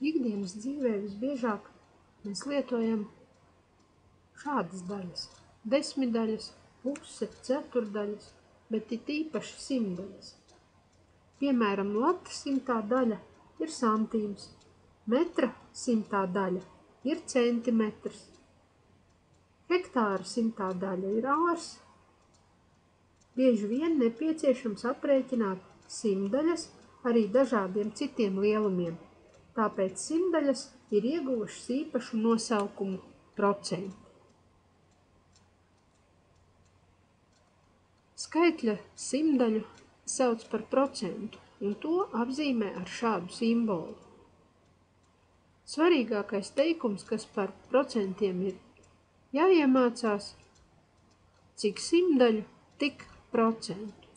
Ikdienas dzīvē visbiežāk mēs lietojam šādas daļas – desmitdaļas, puse, ceturdaļas, bet it īpaši simtdaļas. Piemēram, lata simtā daļa ir santīms, metra simtā daļa ir centimetrs, hektāra simtā daļa ir ārs. Bieži vien nepieciešams aprēķināt simtdaļas arī dažādiem citiem lielumiem, tāpēc simtdaļas ir ieguvušas īpašu nosaukumu procenti. Skaitļa simtdaļu sauc par procentu, un to apzīmē ar šādu simbolu. Svarīgākais teikums, kas par procentiem ir jāiemācās, cik simtdaļu, tik procentu.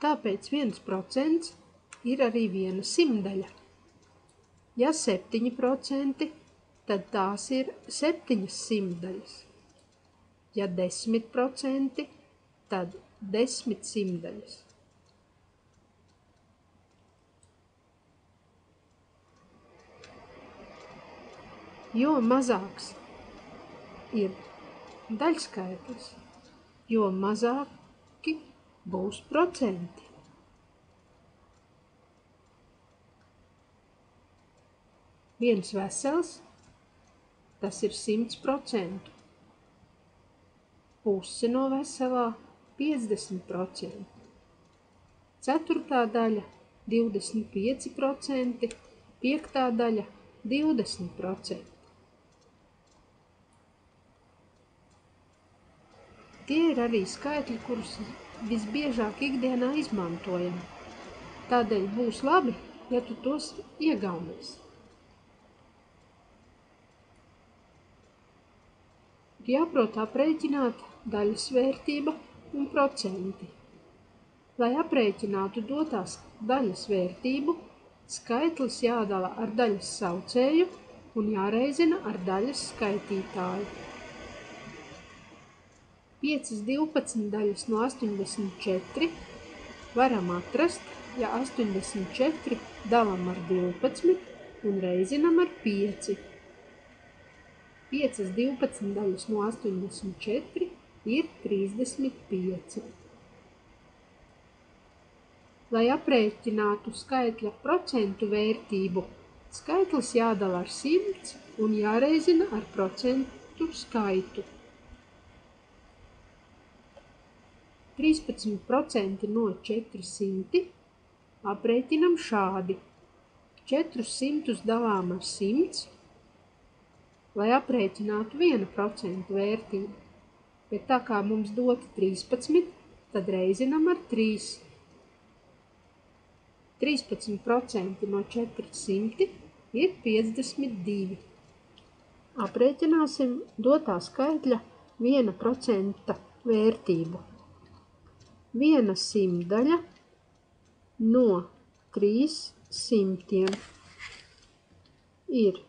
Tāpēc 1% ir arī viena simtdaļa. Ja 7%, tad tās ir 7 simtdaļas. Ja 10%, tad 10 simtdaļas. Jo mazāks ir daļskaitlis, jo mazāki būs procenti. Viens vesels, tas ir 100%. Puse no veselā 50%. Ceturtā daļa 25%, piektā daļa 20%. Tie ir arī skaitļi, kurus visbiežāk ikdienā izmantojam. Tādēļ būs labi, ja tu tos iegaumēsi. Ir jāprot aprēķināt daļas vērtība un procenti. Lai aprēķinātu dotās daļas vērtību, skaitlis jādala ar daļas saucēju un jāreizina ar daļas skaitītāju. 5 12 daļas no 84 varam atrast, ja 84 dalam ar 12 un reizinam ar 5. 5 12 daļas no 84 ir 35. Lai aprēķinātu skaitļa procentu vērtību, skaitlis jādala ar 100 un jāreizina ar procentu skaitu. 13% no 400 aprēķinam šādi. 400 dalām ar 100, lai aprēķinātu 1% vērtību. Bet tā kā mums dota 13, tad reizinam ar 3. 13% no 400 ir 52. Aprēķināsim dotā skaitļa 1% vērtību. 1 simtdaļa no 300 ir.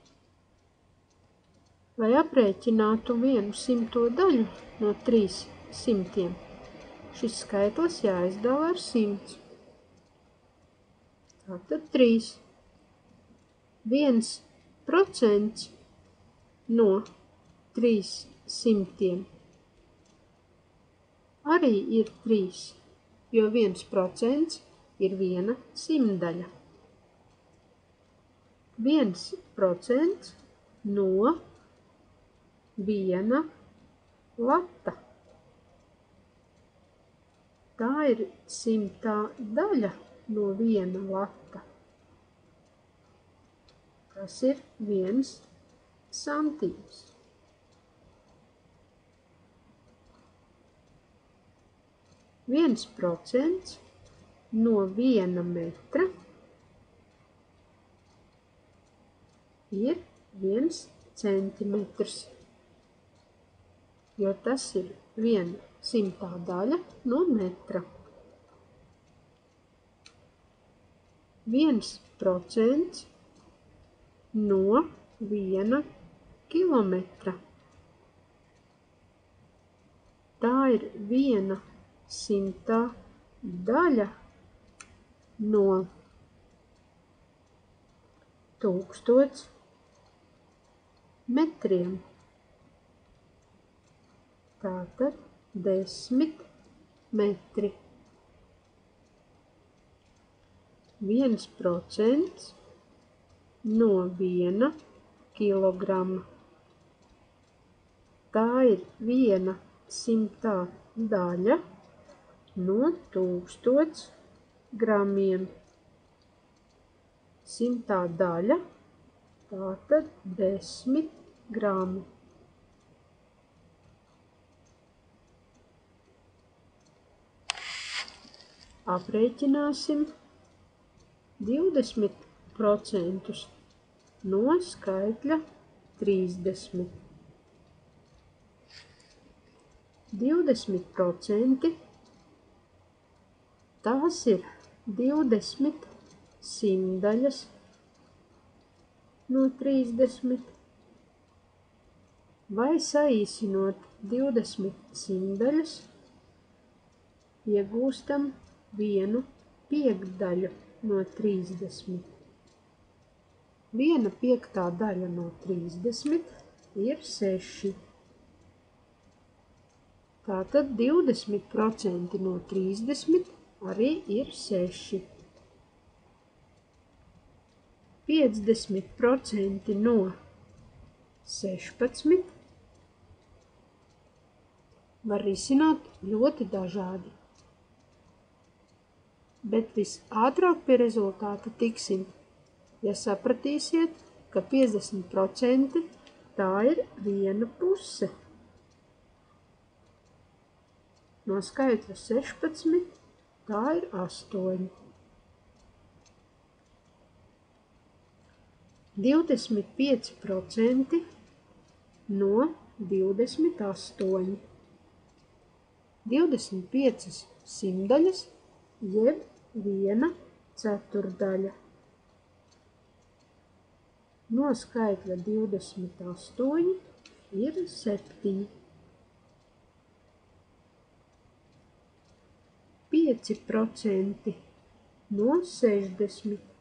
Lai aprēķinātu 1/100 daļu no 300, šis skaitlis jāizdala ar 100. Tātad 3. 1% no 300 arī ir 3, jo 1% ir 1 simtdaļa. 1% no 1 lata. Tā ir 100. daļa no 1 lata. Tas ir 1 santīms. 1% no 1 metra ir 1 centimetrs, jo tas ir 1/100 daļa no metra. 1% no 1 kilometra. Tā ir 1/100 daļa no 1000 metriem. Tātad 10 metri. 1% no 1 kilograma. Tā ir 1/100 daļa no 1000 gramiem. 100 daļa, tātad 10 grami. Aprēķināsim 20% no skaitļa 30. 20% tās ir 20 simtdaļas no 30, vai saīsinot 20 simtdaļas, iegūstam 1/5 no 30. 1/5 daļa no 30 ir 6. Tātad 20% no 30 arī ir 6. 50% no 16 var risināt ļoti dažādi. Bet visātrāk pie rezultāta tiksim, ja sapratīsiet, ka 50% tā ir 1 puse. No skaitļa 16 tā ir 8. 25% no 28. 25 simtdaļas jeb 1/4. No skaitļa 28 ir 7. 5% no 60.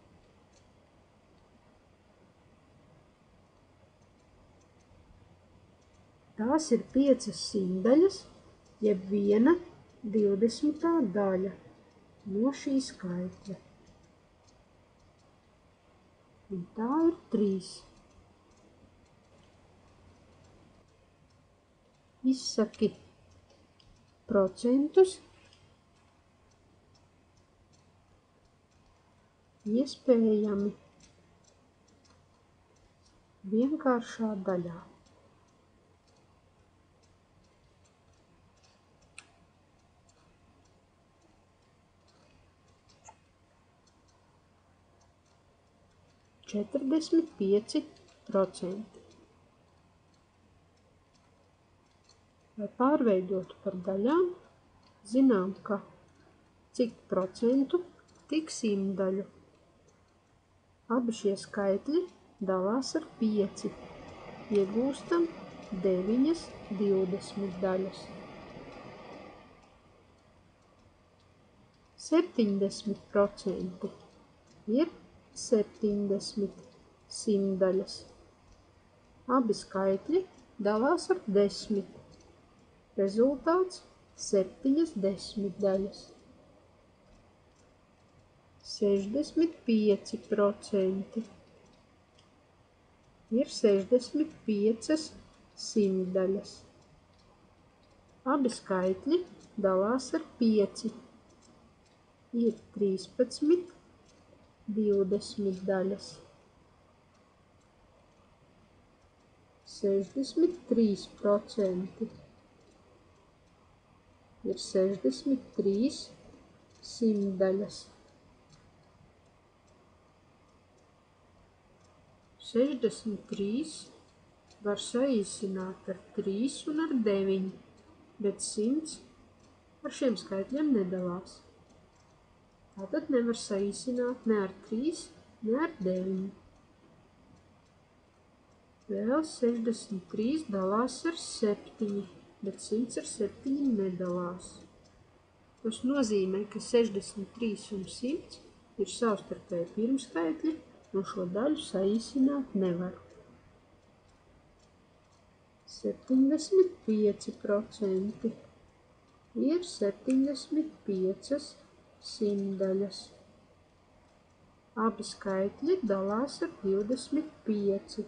Tās ir 5 simtdaļas, jeb 1/20 daļa no šī skaitļa. Un tā ir 3. Izsaki procentus iespējami vienkāršā daļā. Četrdesmit 5%. Lai pārveidotu par daļām, zinām, ka cik procentu, tik simtdaļu. Abi šie skaitļi dalās ar 5. Iegūstam 9/20 daļas. 70% ir 70 simtdaļas. Abi skaitļi dalās ar 10. Rezultāts 7/10 daļas. 65% ir 65 simtdaļas. Abi skaitļi dalās ar 5. Ir 13/20 daļas. 63% ir 63 simtdaļas. 63 var saīsināt ar 3 un ar 9, bet 100 ar šiem skaitļiem nedalās. Tātad nevar saīsināt ne ar 3, ne ar 9. Vēl 63 dalās ar 7, bet 100 ar 7 nedalās. Tas nozīmē, ka 63 un 100 ir savstarpēji pirmskaitļi, un šo daļu saīsināt nevar. 75% ir 75 simtdaļas. Abi skaitļi dalās ar 25.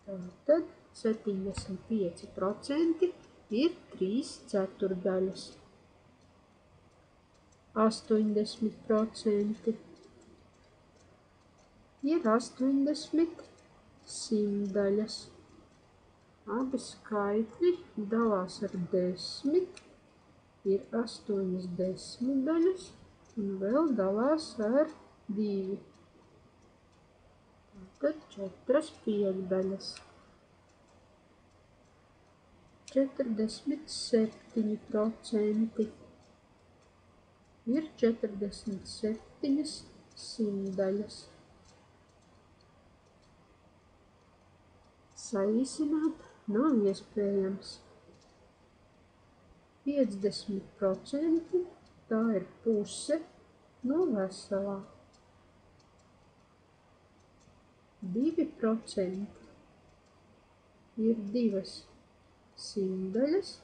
Tātad 75% ir 3 ceturdaļas. 80% ir 80 simtdaļas. Abi skaitļi dalās ar 10, ir 8 desmitdaļas un vēl dalās ar 2. Tātad 4 piekdaļas. 47% ir 47 simtdaļas. Saīsināt nav iespējams. 50% tā ir puse no veselā. 2% ir 2 simtdaļas,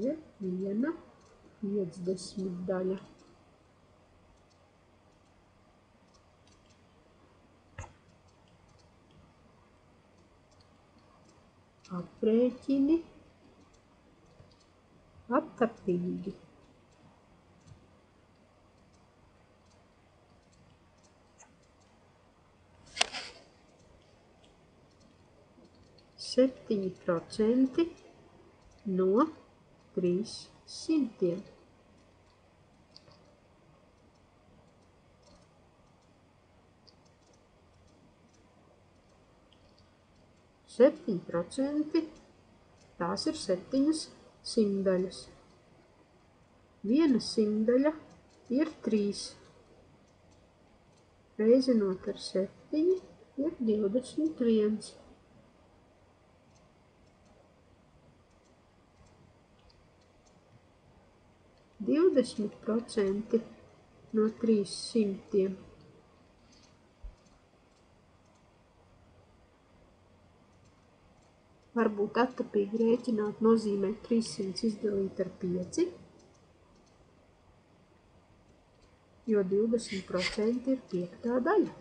ir 1 piecdesmitdaļa. Aprēķini attapīgi. 7% no 300. 7% tās ir 7 simtdaļas. 1 simtdaļa ir 3. Reizinot ar 7 ir 21. 20% no 300. Varbūt attapīgi rēķināt nozīmē 300 izdalīt ar 5, jo 20% ir 5. daļa.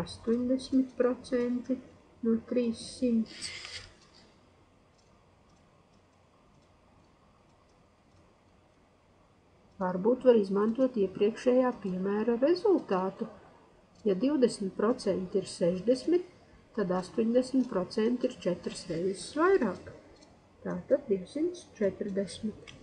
80% no 300. Varbūt var izmantot iepriekšējā piemēra rezultātu. Ja 20% ir 60, tad 80% ir 4 reizes vairāk. Tātad 240.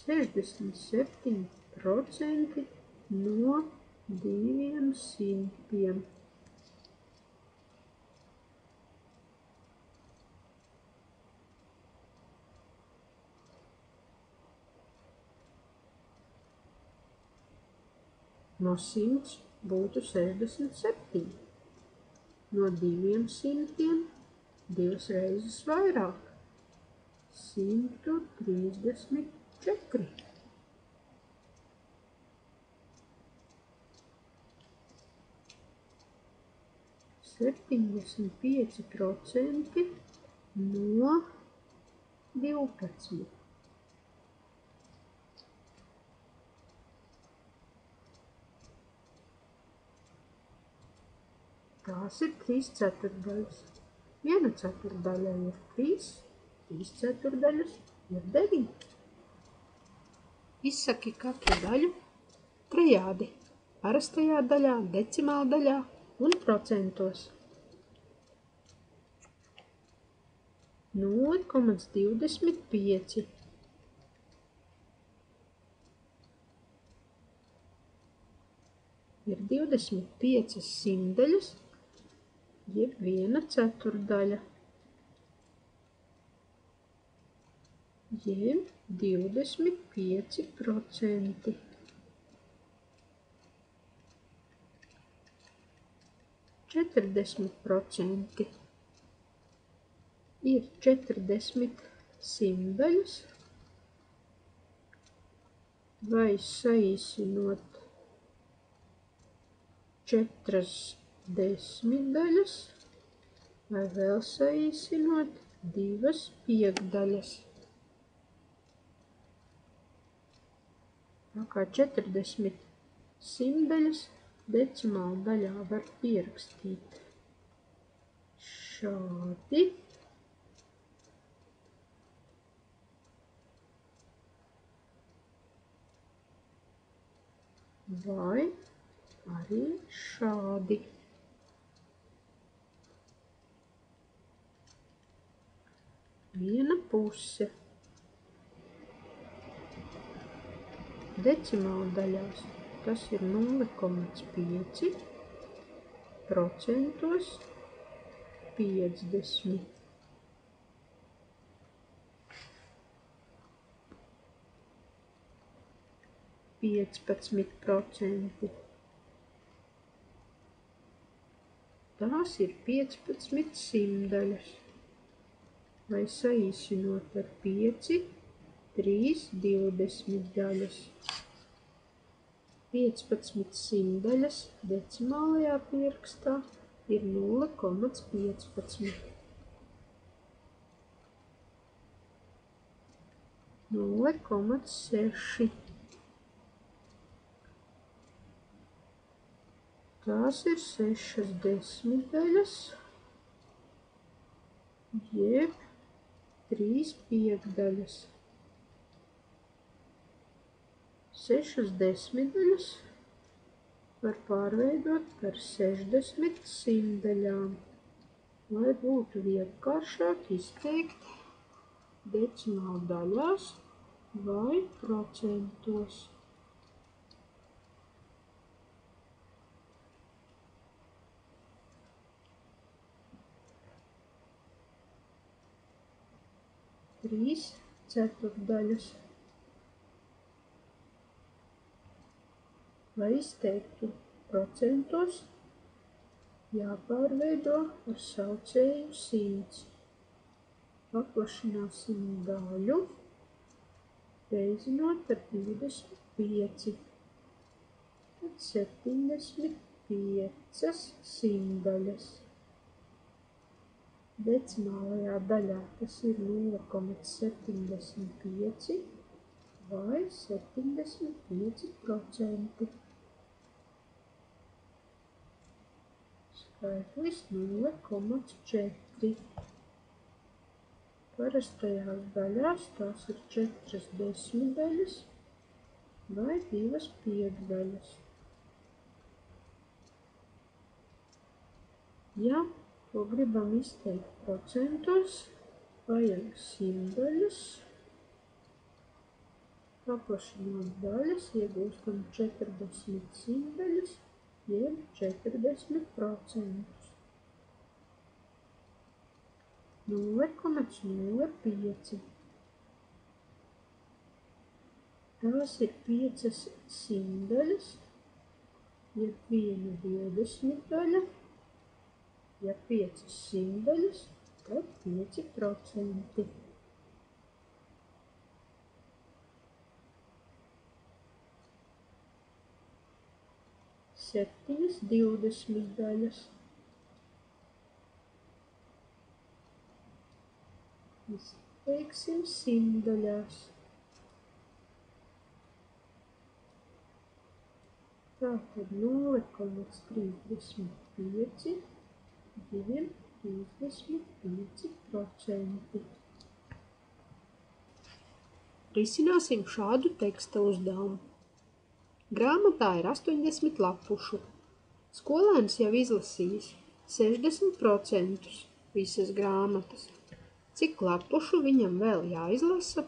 67% no 200. No 100 būtu 67. No 200 2 reizes vairāk. 134. 75% no 12. Tās ir 3 ceturtdaļas. 1 ceturtdaļa ir 3, 3 ceturtdaļas ir 9. Izsaki katru daļu trejādi, parastajā daļā, decimāldaļā un procentos. 0,25 ir 25 simtdaļas, jeb 1 ceturtdaļa, jeb 25%. %40 ir 40 simtdaļas, vai saīsinot 4 desmitdaļas, vai vēl saīsinot 2 piekdaļas. Tā kā 40 simtdaļas decimāla daļā var pierakstīt šādi. Vai arī šādi. Viena puse. Decimāla daļās tas ir 0,5, procentos 50. %15. Tās ir 15 simtdaļas, vai saīsinot ar 5, 3 20daļas. 15 simtdaļas decimālajā pierakstā ir 0,15. 0,6. Tās ir 6 desmitdaļas, jeb 3 piekdaļas. 6 desmitdaļas var pārveidot par 60 simtdaļām, lai būtu vienkāršāk izteikt decimālu daļās vai procentos. Trīs ceturtdaļas. Lai izteiktu procentos, jāpārveido ar saucēju 100. Paplašināsim daļu, reizinot ar 25. Tad 75 simtdaļas. Decimālajā daļā tas ir 0,75 vai 75%. Skaitlis 0,4. Parastajās daļās tās ir 4 desmitdaļas vai 2 piekdaļas. Ja to gribam izteikt procentos, vajag simtdaļas. Paplašinot daļas, iegūstam 40 simtdaļas, jeb 40%. 0,05. Tās ir 5 simtdaļas, jeb 1 20daļa. Ja 5 simtdaļas, tad 5%. 7 20daļas. Izteiksim simtdaļās. Tātad 0,35, 2,35%. Risināsim šādu teksta uzdevumu. Grāmatā ir 80 lapušu. Skolēns jau izlasījis 60% visas grāmatas. Cik lapušu viņam vēl jāizlasa?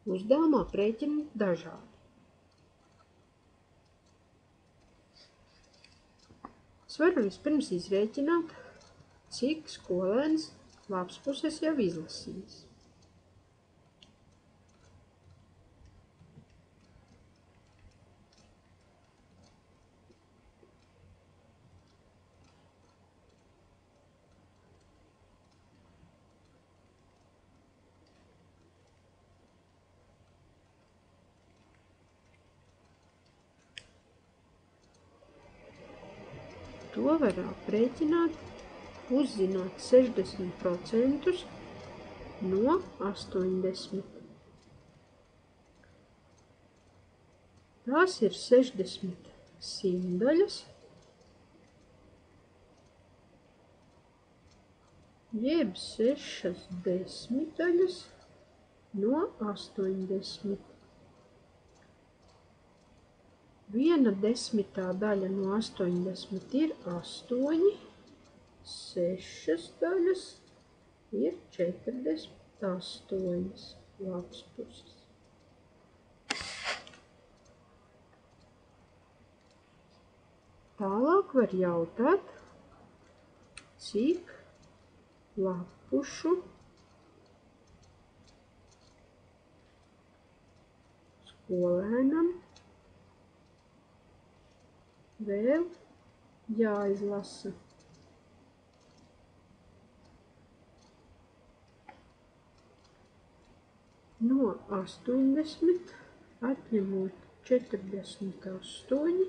Uzdevumā aprēķini dažādi. Es varu vispirms izrēķināt, cik skolēns lapspuses jau izlasījis. To var aprēķināt, uzzinot 60% no 80. Tās ir 60 simtdaļas, jeb 6 desmitaļas no 80. Viena desmitā daļa no 80 ir 8, 6 daļas ir 48 lapspuses. Tālāk var jautāt, cik lapušu skolēnam vēl jāizlasa. No 80 atņemot 48,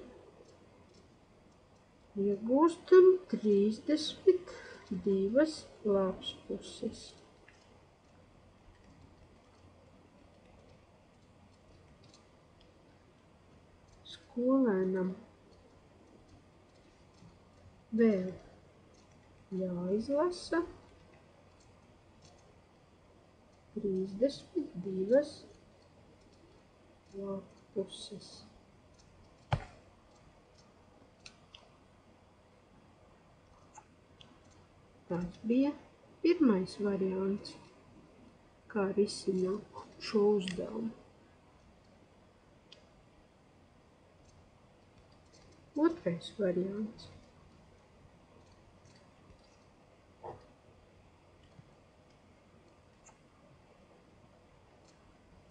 iegūstam 32 lapspuses. Skolēnam vēl jāizlasa 32 lapuses. Tas bija pirmais variants, kā risināt šo uzdevumu. Otrais variants.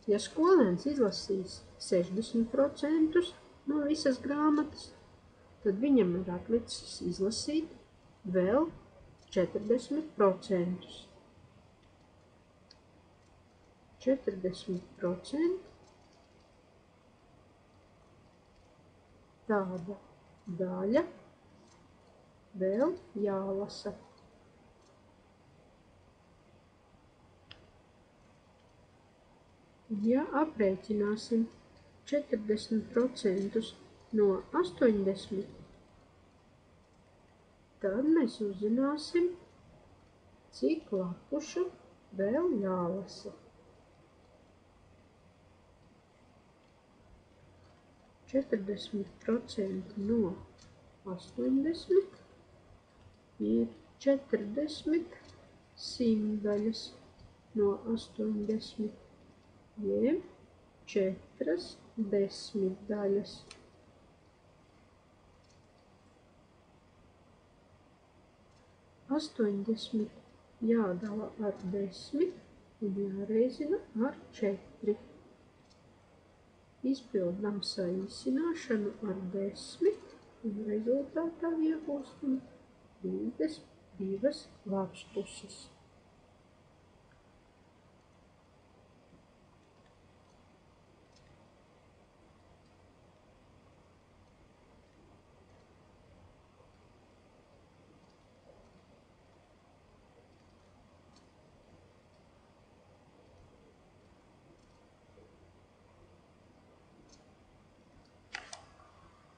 Ja skolēns izlasīs 60% no visas grāmatas, tad viņam ir atlicis izlasīt vēl 40%. 40% tāda daļa vēl jālasa. Ja aprēķināsim 40% no 80, tad mēs uzzināsim, cik lapušu vēl jālasa. 40% no 80 ir 40 simtdaļas no 80, jeb 4 desmitdaļas. 80 jādala ar 10 un jāreizina ar 4. Izpildām saīsināšanu ar 10 un rezultātā iegūstam 32 lapspuses.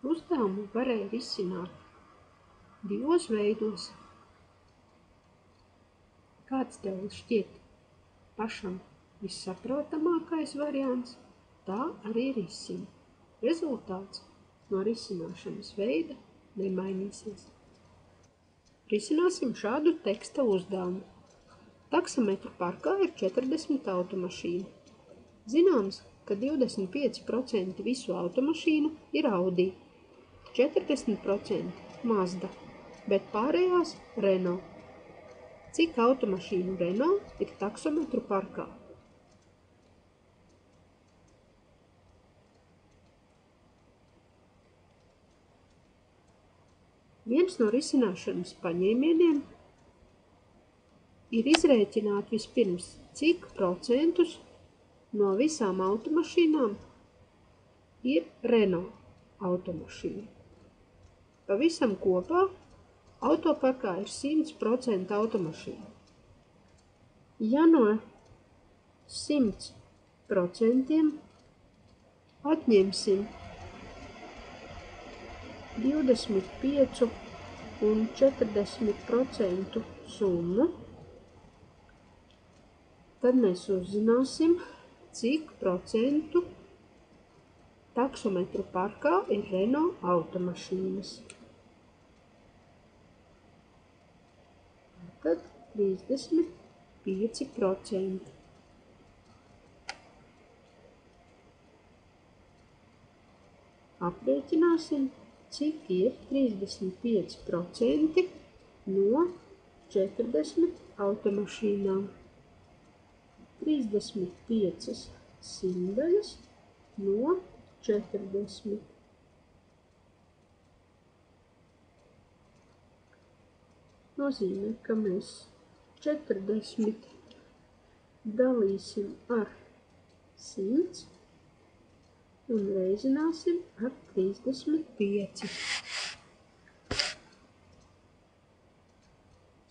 Uzdevumu varēja risināt divos veidos. Kāds tev šķiet pašam vissaprotamākais variants, tā arī risina. Rezultāts no risināšanas veida nemainīsies. Risināsim šādu teksta uzdevumu. Taksometru parkā ir 40 automašīnu. Zināms, ka 25% visu automašīnu ir Audi, 40% Mazda, bet pārējās Renault. Cik automašīnu Renault ir taksometru parkā? Viens no risināšanas paņēmieniem ir izrēķināt vispirms, cik procentus no visām automašīnām ir Renault automašīna. Pavisam kopā Autoparkā ir 100% automašīnu. Ja no 100% atņemsim 25 un 40% summu, tad mēs uzzināsim, cik procentu taksometru parkā ir Renault automašīnas. Tad 35%. Aprēķināsim, cik ir 35% no 40 automašīnām. 35 simtdaļas no 40. Nozīmē, ka mēs 40 dalīsim ar 100 un reizināsim ar 35.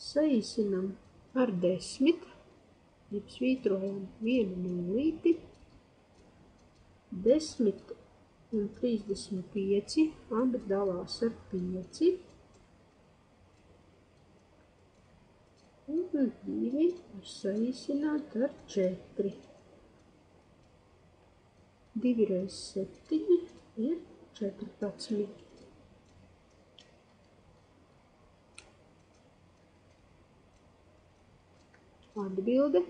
Saīsinam ar 10, jeb svītrojam vienu nulīti. 10 un 35 abi dalās ar 5. Un 2 var saīsināt ar 4. 2 reiz 7 ir 14. Atbilde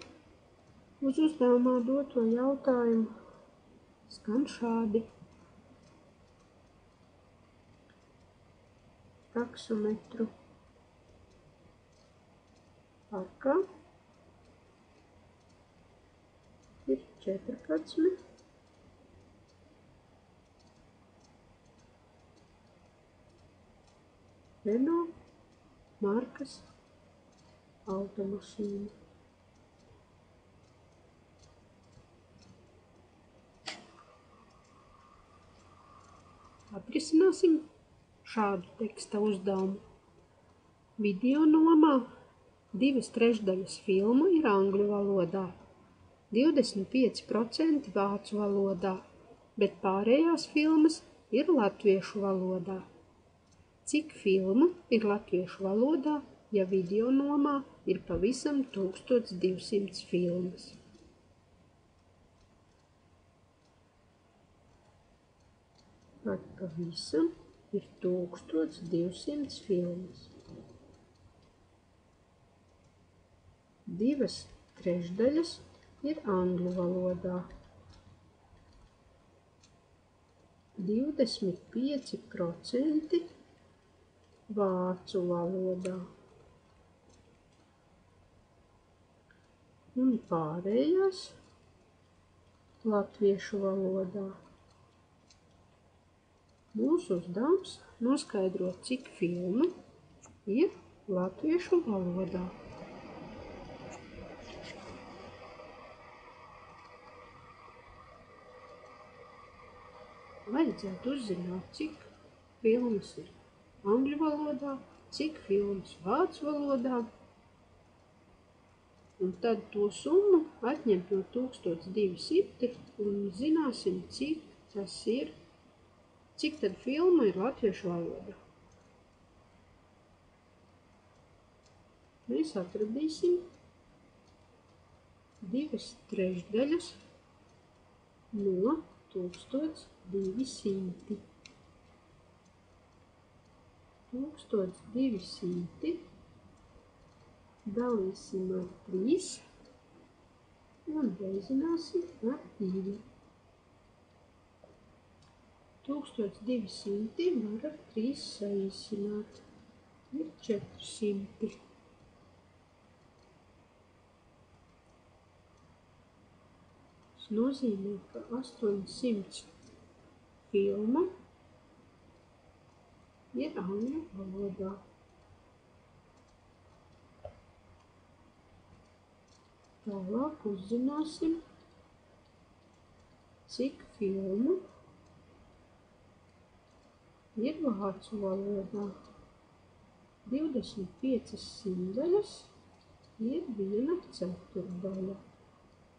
uz uzdevumā doto jautājumu skan šādi. Taksometru parkā ir 14 Renault markas automašīnu. Atrisināsim šādu teksta uzdevumu. Video nomā 2/3 filmu ir angļu valodā, 25% vācu valodā, bet pārējās filmas ir latviešu valodā. Cik filmu ir latviešu valodā, ja video nomā ir pavisam 1200 filmas? Vai pavisam ir 1200 filmas? 2/3 ir angļu valodā. 25% vācu valodā. Un pārējās latviešu valodā. Mūsu uzdevums noskaidrot, cik filmu ir latviešu valodā. Vajadzētu uzzināt, cik filmas ir angļu valodā, cik filmas vācu valodā, un tad to summu atņemt no 1200 un zināsim, cik tas ir, cik tad filma ir latviešu valodā. Mēs atradīsim 2/3 no 1200. 1200 dalīsim ar 3 un reizināsim ar 2. 1200 var ar 3 saīsināt. Ir 400. Tas nozīmē, ka 800 filmu ir angļu valodā. Tālāk uzzināsim, cik filmu ir vācu valodā. 25 simtdaļas ir 1/4.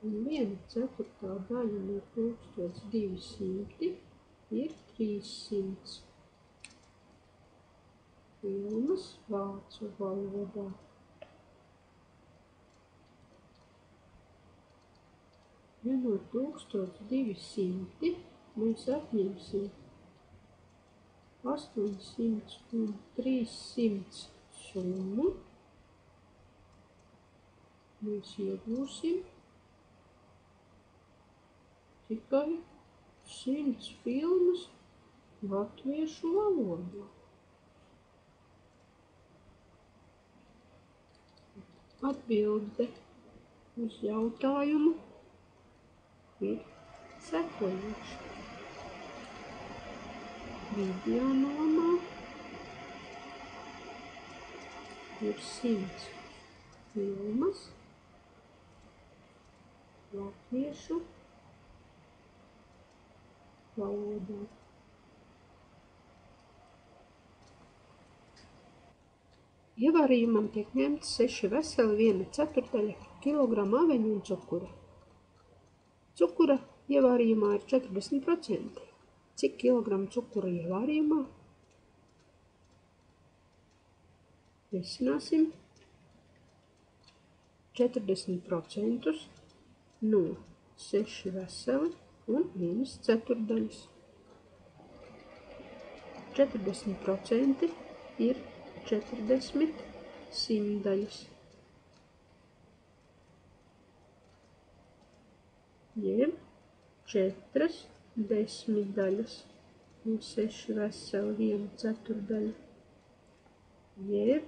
Un 1/4 daļa no 1200 ir 300. Filmas vācu valodā. Ja no 1200 mēs atņemsim 800 un 300 summu, mēs iegūsim tikai 100 filmas latviešu valodā. Atbilde uz jautājumu ir sekojoša. Videonomā ir 100 filmas latviešu valodā. Ievārījumam tiek ņemts 6 veseli 1/4 kilograma aveņu un cukura. Cukura ievārījumā ir 40%. Cik kilogramu cukura ievārījumā? Risināsim 40% no 6 veseli un 1/4. 40% ir 40 simtdaļas. Jeb 4 desmitdaļas no 6 veseli 1/4. Jeb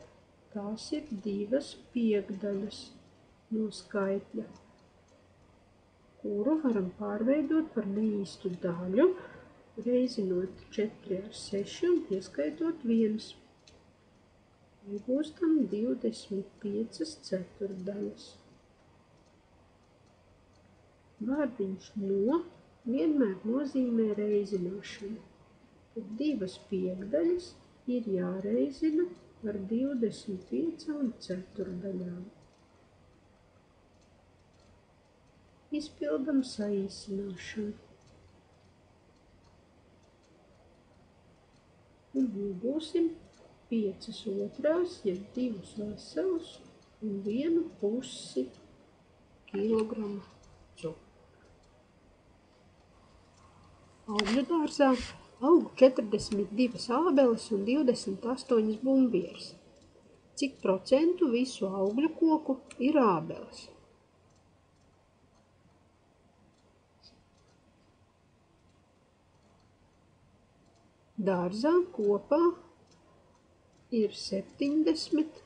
tās ir 2 piekdaļas no skaitļa, kuru varam pārveidot par neīstu daļu, reizinot 4 ar 6 un pieskaitot 1. Iegūstam 25 ceturtdaļas. Vārdiņš no vienmēr nozīmē reizināšanu. Tad 2 piekdaļas ir jāreizina ar 25 ceturtdaļām. Izpildam saīsināšanu. Un iegūsim 5 otrās, jeb 2 veselus un 1/2 kilogramu cukuru. Augļu dārzā aug 42 ābeles un 28 bumbieres. Cik procentu visu augļu koku ir ābeles? Dārzā kopā ir 70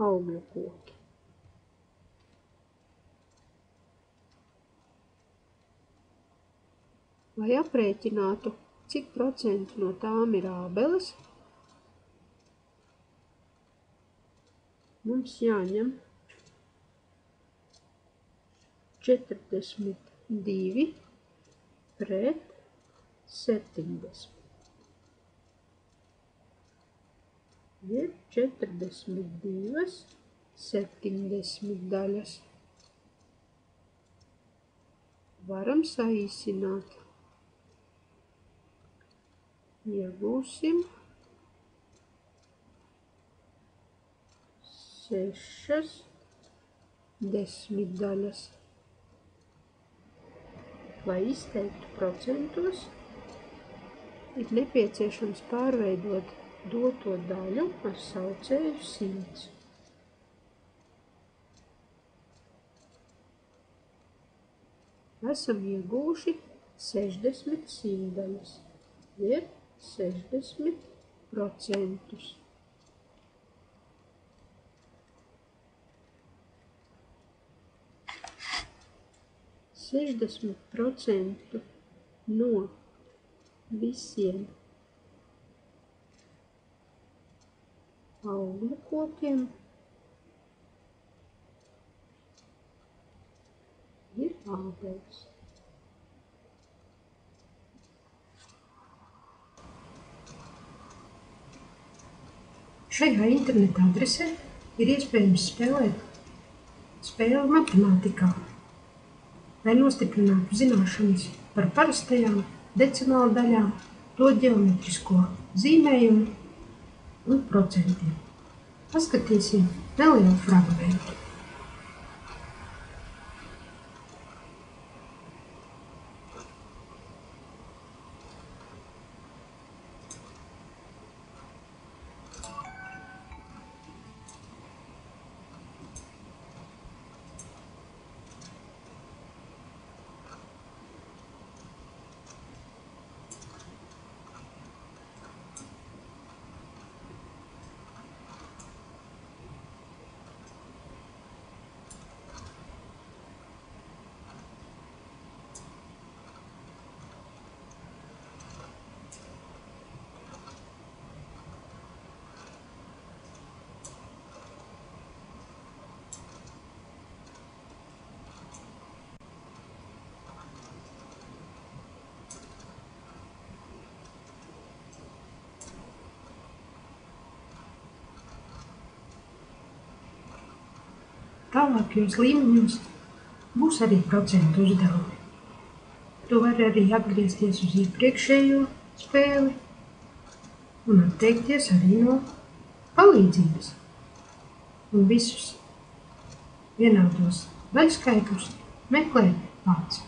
augļu koki. Lai aprēķinātu, cik procentu no tām ir ābeles, mums jāņem 42 pret 70. Ir 42 70 varam saīsināt. Iegūsim 6 desmitdaļas. Lai izteiktu procentos, ir nepieciešams pārveidot doto daļu ar saucēju 100. Esam iegūši 60 simtdaļas, jeb 60%. Sešdesmit procentu no visiem augļu kokiem ir ābeles. Šajā interneta adresē ir iespējams spēlēt spēli matemātikā, lai nostiprinātu zināšanas par parastajām decimāla daļām, to ģeometrisko zīmējumu un procentiem. Paskatīsim nelielu fragmentu. Tālākajos līmeņos būs arī procentu uzdevumi. Tu vari arī atgriezties uz iepriekšējo spēli un atteikties arī no palīdzības. Un visus vienādos daļskaitļus meklē pats.